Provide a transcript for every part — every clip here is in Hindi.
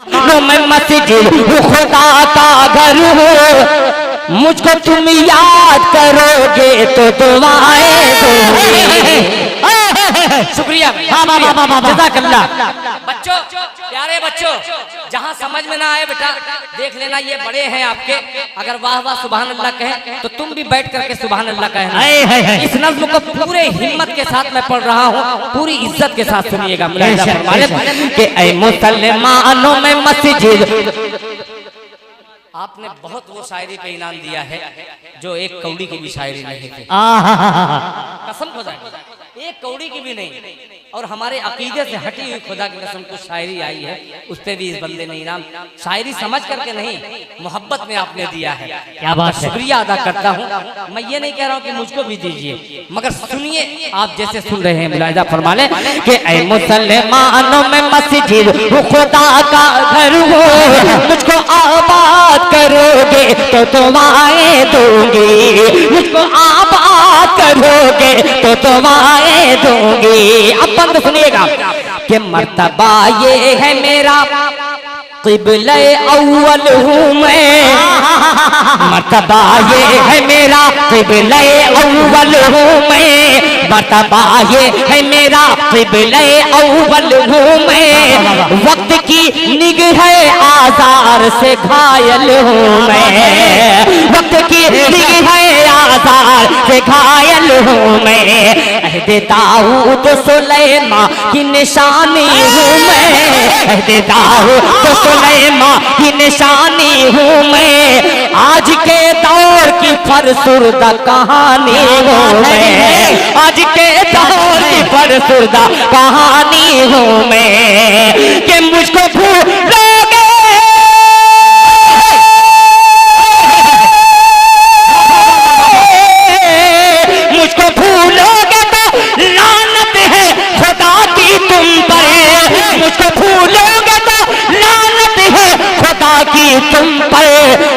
मैं मस्जिद खुदा का घर हूँ, मुझको तुम याद करोगे तो दुआएं दोगे। शुक्रिया जज़ाकल्लाह। बच्चों, प्यारे बच्चों, जहाँ समझ में ना आए बेटा देख लेना, ये बड़े हैं आपके, अगर वाह वाह सुभान अल्लाह कहें तो तुम भी बैठ करके सुभान अल्लाह कहना। इस नज़्म को पूरे हिम्मत के साथ मैं पढ़ रहा हूँ, पूरी इज्जत के साथ सुनिएगा। कि ऐ मुसलमानों में मस्जिद, आपने बहुत वो शायरी पे इनाम दिया है जो एक कौड़ी की भी शायरी नहीं थी, कसम खुदा एक कौड़ी की भी नहीं, और हमारे अकीदे से हटी हुई खुदा की कसम कुछ शायरी आई है, उस पे भी इस बंदे ने इनाम, शायरी समझ करके नहीं मोहब्बत में आपने दिया है। क्या बात है, शुक्रिया अदा करता हूँ। मैं ये नहीं कह रहा हूँ कि मुझको भी दीजिए, मगर सुनिए आप जैसे सुन रहे हैं, मुलाहिजा फरमा लें कि ऐ मुसलमानों में मस्जिद खुदा का घर हो, मुझको आबाद करोगे तो दुआएं दूंगी, मुझको आबाद करोगे तो दुआएं दूंगी। अब बंद सुनिएगा कि मर्तबा ये है मेरा क़िबले अव्वल हूँ मैं, मर्तबा ये है मेरा क़िबले अव्वल हूँ मैं, मर्तबा ये है मेरा क़िबले अव्वल हूँ मैं, वक्त की निगाह आज़ार से घायल हूँ मैं, वक्त की निगाह आज़ार से घायल हूँ मैं, अहद दाऊद सुलैमान की निशानी हूँ मैं, अहद दाऊद सुलैमान की निशानी हूँ मैं, आज के दौर की फरसुर्दा कहानी हूँ मैं, आज के दौर की फरसुर्दा कहानी हूँ मैं, कि मुझको भूलोगे मुझको भूलोगे तो लानत है खुदा की तुम पर, मुझको भूलोगे तो लानत है खुदा की तुम पर,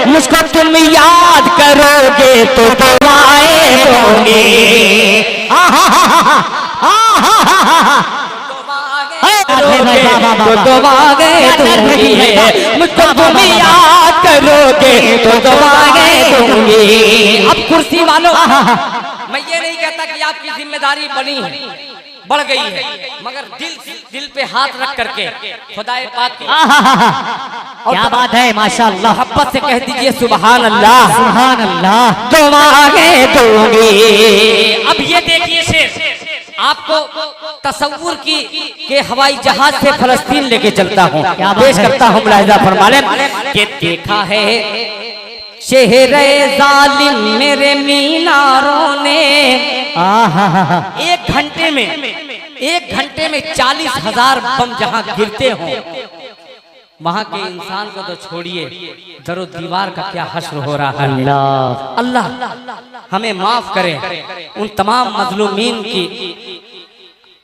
मुझको तुम याद करोगे तो दुआएं दोगे। तो दुआएं दूंगी, मुझको तुम याद करोगे तो दुआएं दूंगी। अब कुर्सी वालों, मैं ये नहीं कहता कि आपकी जिम्मेदारी बनी है, बढ़ गई है, मगर दिल पे हाथ रख करके खुदाए पाक की क्या बात है, माशाअल्लाह, मोहब्बत से कह दीजिए सुभान अल्लाह, सुभान अल्लाह, दुआएं दूंगी। अब ये देखिए शेर, आपको तसव्वुर की के हवाई जहाज से फलस्तीन लेके चलता हूँ, पेश करता हूँ, मुलाहिजा फरमा लें कि देखा है शहरे जालिम मेरे मीनारों ने, एक घंटे में 40,000 बम जहां गिरते हों, वहां के इंसान को तो छोड़िए, दरो दीवार का क्या हश्र हो रहा है। अल्लाह हमें माफ करे, उन तमाम मजलूमीन की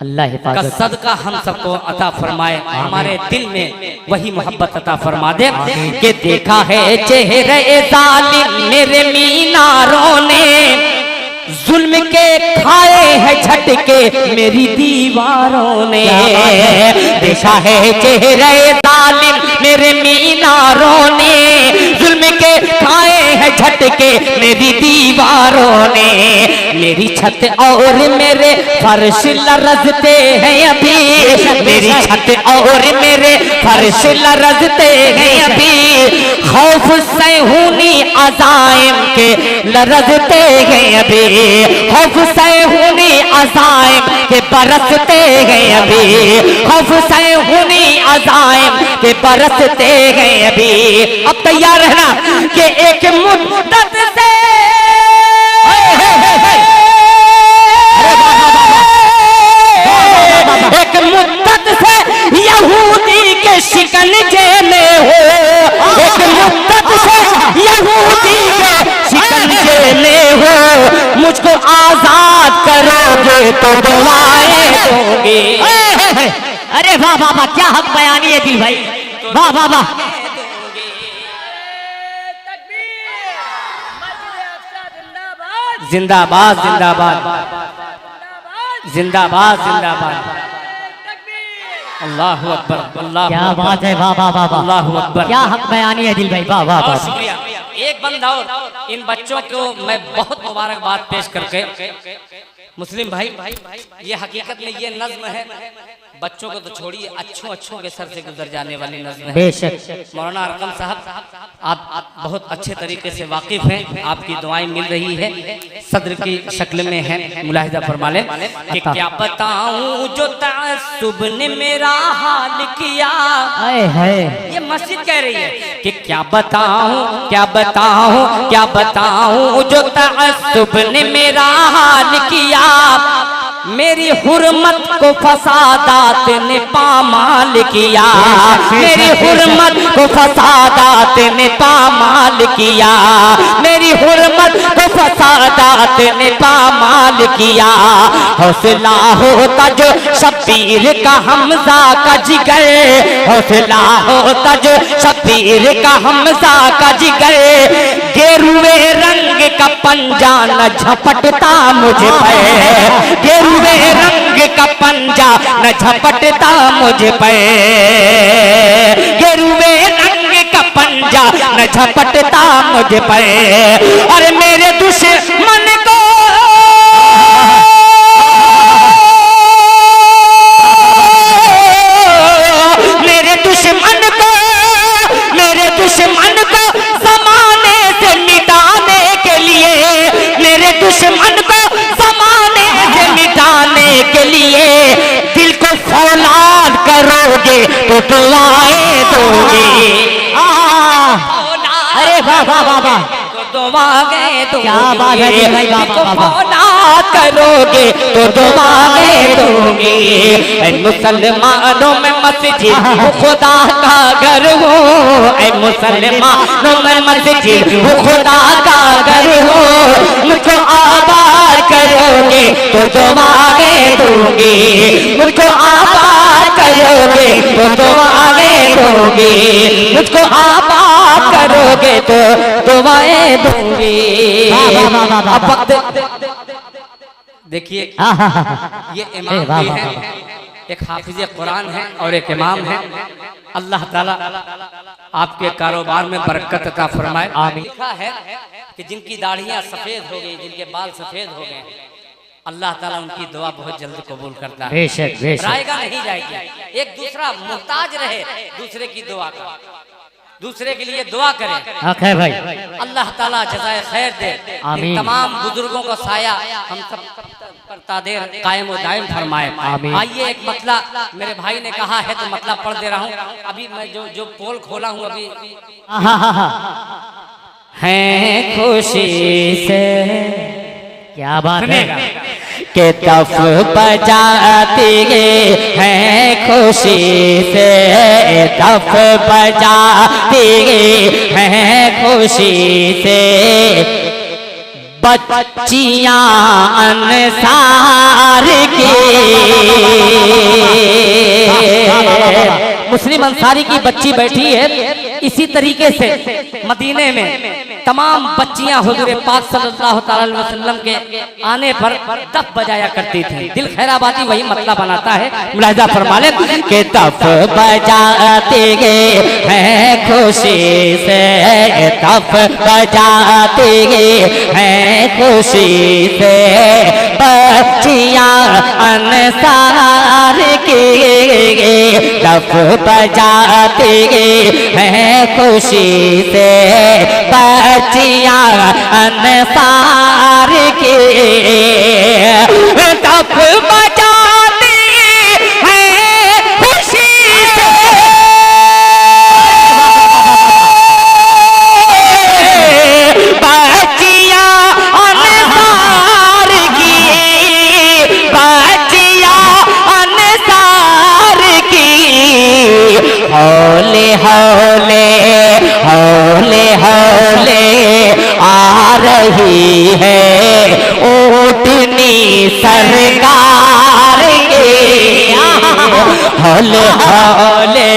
अल्लाह का सदका हम सबको अता फरमाए, हमारे दिल में वही मोहब्बत अता फरमा दे कि देखा है चेहरे जालिम मेरे मीनारों ने, जुल्म के खाए हैं झटके मेरी दीवारों ने, देखा है चेहरे जालिम मेरे मीनारों ने, जुल्म के खाए हैं झटके मेरी दीवारों ने, मेरी छत और मेरे फर्श लरजते हैं अभी, मेरी छत और मेरे फर्श लरजते हैं अभी, खौफ से हूनी अज़ाइम के लरजते हैं अभी, खौफ से हूनी अज़ाइम के बरसते हैं अभी, खौफ से हूनी अज़ाइम के बरसते हैं अभी। अब तैयार रहना कि एक मुद्दत से एक मुद्दत से यहूदी के शिकंजे में हो, एक मुद्दत से यहूदी के शिकंजे में हो, मुझको आजाद करोगे तो दुआएं दोगे। अरे वाह वाह वाह, क्या हक बयानी है दिल भाई, वाह वाह वाह। जिंदाबाद जिंदाबाद जिंदाबाद जिंदाबाद, अल्लाहु अकबर, अल्लाह क्या बात है, वाह वाह वाह वाह, अल्लाहु अकबर, क्या हक बयानी है दिल भाई, वाह वाह वाह। शुक्रिया। एक बंदा और इन बच्चों को मैं बहुत मुबारकबाद पेश करके, मुस्लिम भाई ये हकीकत में ये नज्म है, बच्चों को तो छोड़िए, अच्छों के सर से गुजर जाने वाली नज्म है। बेशक मौलाना अरकम साहब आप बहुत अच्छे तरीके से वाकिफ हैं, आपकी दुआएं मिल रही है, सद्र की शक्ल में है, मुलाहिजा फरमा लें कि क्या बताऊं जो तअस्सुब ने मेरा हाल किया। आए है, ये मस्जिद कह रही है कि क्या बताऊं जो तअस्सुब ने मेरा हाल किया। मेरी हुर्मत को फसादात ने पामाल किया, मेरी हुर्मत को फसादात ने पामाल किया, मेरी हुर्मत को फसादात ने पामाल किया। हौसला होता जो शब्बीर का हमजा का जिगर, हौसला होता जो शब्बीर का हमजा का जिगर। गेरुए रंग का पंजा न झपटता मुझे पे, गेरुए रंग का पंजा न झपटता मुझे पे, गेरुए रंग का पंजा न झपटता मुझे पे। अरे मेरे दुश्मन को मेरे दुश्मन को ज़माने से मिटाने के लिए, मेरे दुश्मन को ज़माने से मिटाने के लिए दिल को फौलाद करोगे तो दुआएं दोगे। अरे वाह वाह वाह वाह, दुआएं दोगे, क्या बात है दिल भाई, वाह वाह वाह। फौलाद करोगे तो दुआएं दोगे। ऐ मुसलमानों में मस्जिद वो खुदा का घर हो, ऐ मुसलमानों में मस्जिद वो खुदा का घर हो। मुझको आबाद करोगे तो दुआएं दोगे, मुझको आबाद करोगे तो दुआएं दोगे, मुझको आबाद करोगे तो दुआएं दोगे। अब वक्त देखिए, ये इमाम भी है, एक हाफिज़े कुरान है और एक इमाम है। अल्लाह ताला आपके कारोबार में बरकत अता फरमाए, आमीन। लिखा है कि जिनकी दाढ़ियां सफेद हो गई, जिनके बाल सफेद हो गए, अल्लाह ताला उनकी दुआ बहुत जल्द कबूल करता है। बेशक बेशक, रायगा नहीं जाएगी। एक दूसरा मुहताज रहे दूसरे की दुआ का, दूसरे के लिए दुआ करें, हक है भाई। अल्लाह ताला जज़ाए खैर दे। आमीन। तमाम बुजुर्गों को साया हम सब पर तादेर कायम व दायम फरमाए, आमीन। आइए एक मतला मेरे भाई ने कहा है तो मतला पढ़ दे रहा हूँ। अभी मैं जो पोल खोला हूँ अभी है खुशी से, क्या बात है, के दफ बजाते हैं खुशी से, दफ बजाते हैं खुशी से। बच्चियां अंसार की, मुस्लिम अंसारी की बच्ची बैठी है, इसी तरीके से मदीने में तमाम बच्चियां हुजूर पाक सल्लल्लाहु अलैहि वसल्लम के आने पर दफ बजाया करती थी। दिल खैराबादी वही मतलब बनाता है, मुलाहिजा फरमा ले के दफ बजाते हैं खुशी से, दफ बजाते हैं खुशी से। बच्चियां अंसार की दफ बजाते हैं खुशी से, बच्चियां अंसार की दफ बजाती हैं खुशी से। बच्चियां अंसार की, बच्चियां अंसार की। हौले हौले हौले हौले आ रही है ऊँटनी सरकार की, हौले हौले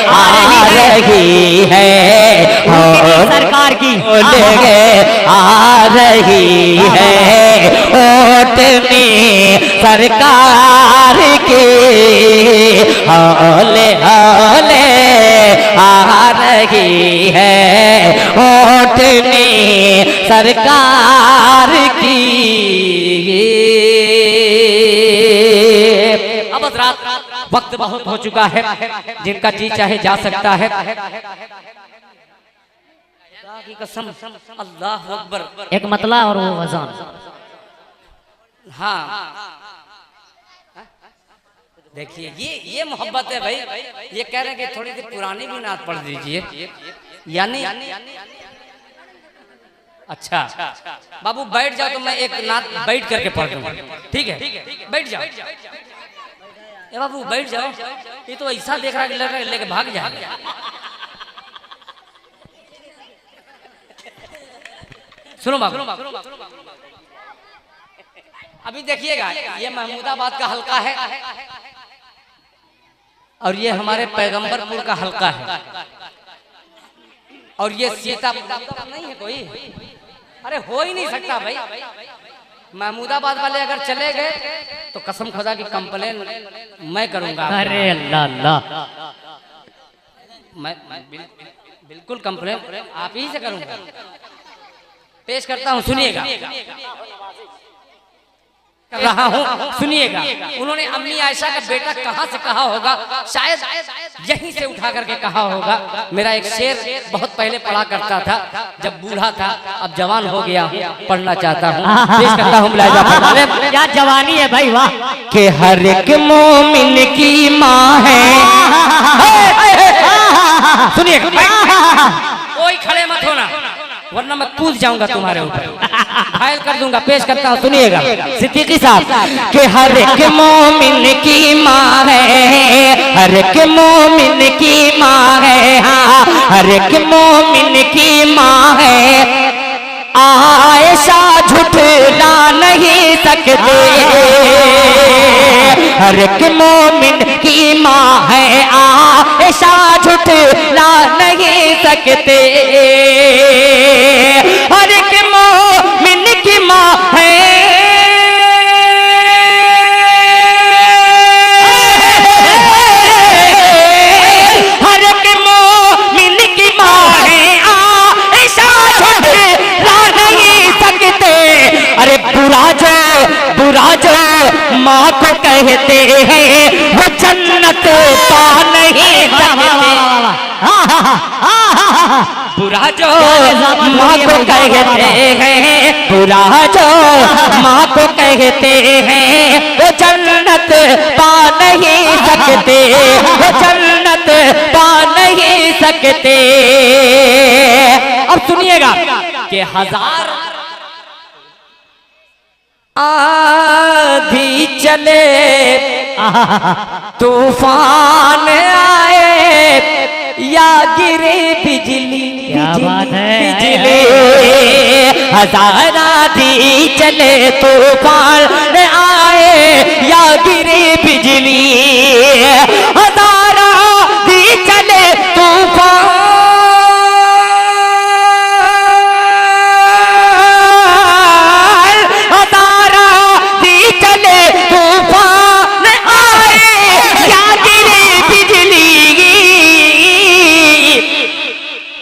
आ रही है सरकार की, हौले आ रही है ऊँटनी सरकार की। हौले हौले आ रही है ओटनी सरकार की। अब हज़रात वक्त बहुत हो चुका है, जिनका जी चाहे जा सकता है। की कसम, अल्लाह अकबर। एक मतला और वो वज़न। हाँ देखिए, ये मोहब्बत है भाई। ये कह रहे हैं कि थोड़ी सी पुरानी भी नात पढ़ दीजिए, यानी अच्छा बाबू बैठ जाओ तो मैं एक नात बैठ करके पढ़ दूंगा, ठीक है? बैठ जाओ ए बाबू, बैठ जाओ। ये तो ऐसा देख रहा है लेके भाग जा। सुनो बाबू, अभी देखिएगा, ये महमूदाबाद का हल्का है और ये हमारे पैगंबरपुर का हल्का है और ये सीतापुर नहीं है कोई। अरे हो ही नहीं सकता भाई। महमूदाबाद वाले अगर चले गए तो कसम खुदा की कंप्लेन मैं करूंगा। अरे अल्लाह अल्लाह, मैं बिल्कुल कंप्लेन आप ही से करूंगा। पेश करता हूँ, सुनिएगा, कर रहा हूँ, सुनिएगा। उन्होंने अम्मी आयशा का बेटा कहाँ से कहा होगा, शायद यहीं से उठा करके कहा होगा। मेरा एक शेर बहुत पहले पढ़ा करता था, जब बूढ़ा था, अब जवान हो गया, पढ़ना चाहता हूँ, पेश करता हूँ। मुलाहिजा फरमाने, क्या जवानी है भाई, वाह। कि हर एक मोमिन की माँ है। सुनिएगा, कोई खड़े मत होना वरना मैं कूद जाऊंगा तुम्हारे ऊपर, घायल कर दूंगा। पेश करता हूँ, सुनिएगा सिद्दीकी साहब। कि हर एक मोमिन की माँ है, हर एक मोमिन की माँ है, हाँ हर एक मोमिन की माँ है। आयशा झुठला नहीं सकते, हर एक मोमिन की माँ है। आयशा झुठला नहीं सकते, हर एक मोमिन की माँ है। हर एक मोमिन की माँ है, आयशा झुठला नहीं सकते। अरे बुरा जो माँ को कहते हैं वो जन्नत पा नहीं सकते। बुरा जो माँ को कहते हैं, बुरा जो माँ को कहते हैं वो जन्नत पा नहीं सकते, वो जन्नत पा नहीं सकते। अब सुनिएगा कि हजार आंधी चले, तूफान आए या गिरे बिजली, बिजली हजार आंधी चले, तूफान आए या गिरे बिजली, हजार आंधी चले तूफान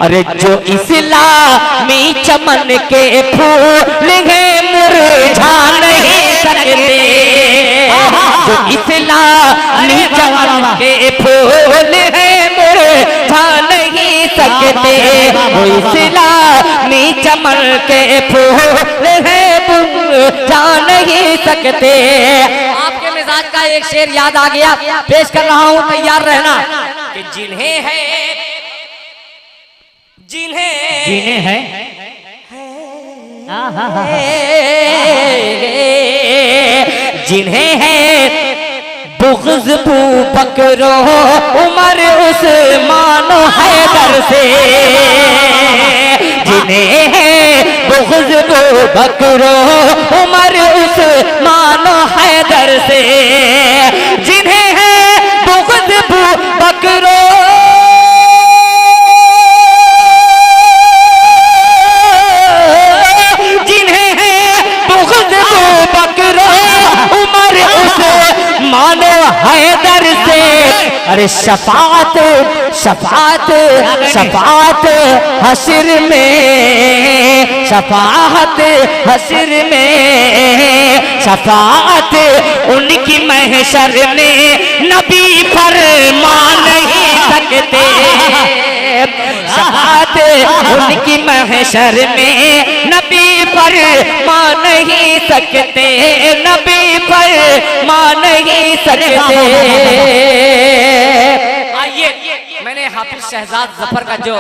अरे जो इस्लामी चमन के फूल हैं मुरझा नहीं सकते, जो इस्लामी चमन के फूल हैं मुरझा नहीं सकते, वो इस्लामी चमन के फूल हैं मुरझा नहीं सकते। आपके मिजाज का एक शेर याद आ गया, पेश कर रहा हूँ, तैयार रहना। कि जिन्हें है जिन्हें है जिन्हें है बुग़्ज़ बू बकरो उमर उस्मान हैदर से, जिन्हें है बुग़्ज़ बू बकरो उमर उस्मान हैदर से, जिन्हें है बुग़्ज़ बू बकरो मानो हैदर से, अरे शफात शफात शफात हश्र में, शफात हश्र में, शफात उनकी महशर में नबी फरमा नहीं सकते, शफात उनकी महशर में नबी फरमा नहीं सकते, नबी फरमा नहीं सकते। आइए, मैंने हाफिज शहजाद जफर का जो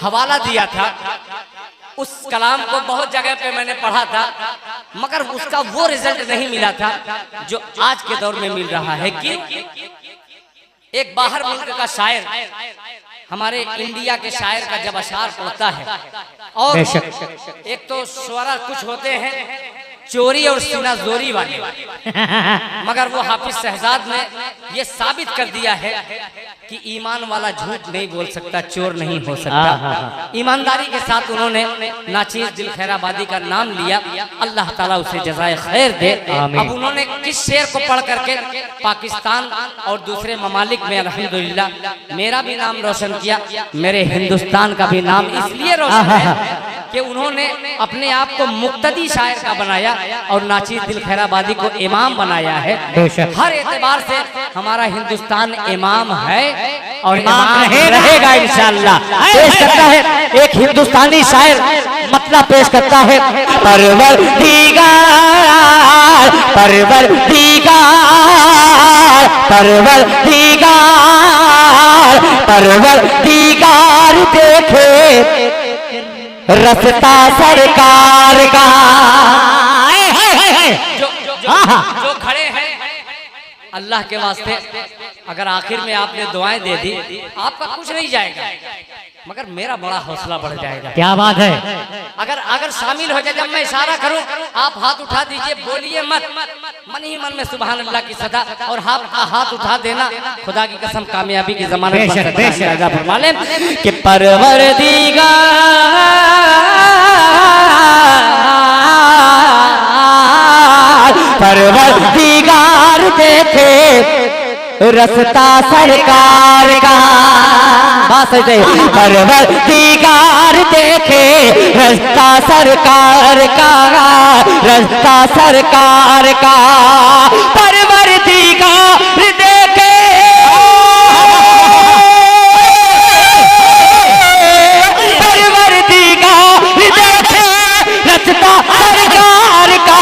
हवाला दिया था, उस कलाम को बहुत जगह पे मैंने पढ़ा था, मगर उसका वो रिजल्ट नहीं मिला था जो आज के दौर में मिल रहा है कि एक बाहर मुल्क का शायर हमारे इंडिया के शायर का जब अशार पढ़ता है, और एक तो स्वरा कुछ होते हैं चोरी और सीना जोरी वाले, मगर वो हाफिज शहजाद ने ये साबित कर दिया है कि ईमान वाला झूठ नहीं बोल सकता, चोर नहीं हो सकता। ईमानदारी के साथ उन्होंने नाचीज दिल खैराबादी का नाम लिया, अल्लाह ताला उसे जज़ाए खैर दे। अब उन्होंने किस शेर को पढ़ करके पाकिस्तान और दूसरे ममालिक में अल्हम्दुलिल्लाह मेरा भी नाम रोशन किया, मेरे हिंदुस्तान का भी नाम इसलिए रोशन है कि उन्होंने अपने आप को मुक्तदी शायर का बनाया और नाचीज दिल खैराबादी को इमाम बनाया है। हर एतबार से हमारा हिंदुस्तान इमाम है और इमाम रहेगा इंशाअल्लाह। पेश करता है एक हिंदुस्तानी शायर, मतलब पेश करता है, परवरदिगार परवरदिगार परवरदिगार परवरदिगार देखे रस्ता सरकार का। जो खड़े हैं अल्लाह के वास्ते, अगर आखिर में आपने दुआएं दे दी आपका कुछ नहीं जाएगा, मगर मेरा बड़ा हौसला बढ़ जाएगा। क्या बात है। अगर शामिल हो जाए, जब मैं इशारा करूं आप हाथ उठा दीजिए, बोलिए मत, मन ही मन में सुभान अल्लाह की सदा, और हाथ उठा देना खुदा की कसम कामयाबी की ज़मानत बन सकता है। फरमा लें कि परवरदिगार परवरदिगार देखे रस्ता सरकार का। बात सही, परवरदिगार देखे रस्ता सरकार का, रस्ता सरकार का। परवरदिगार देखे परवरदिगार देखे रस्ता सरकार का।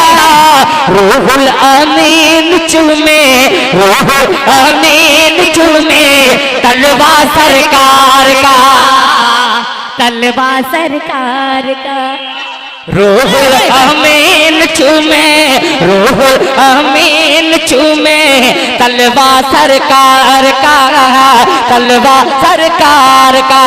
रूहुल अमीन चुमे, रूहुल अमीन चुमे तलवा सरकार का, तलवा सरकार का। रूहुल अमीन चुमे, रूहुल अमीन चुमे तलवा सरकार का, तलवा सरकार का।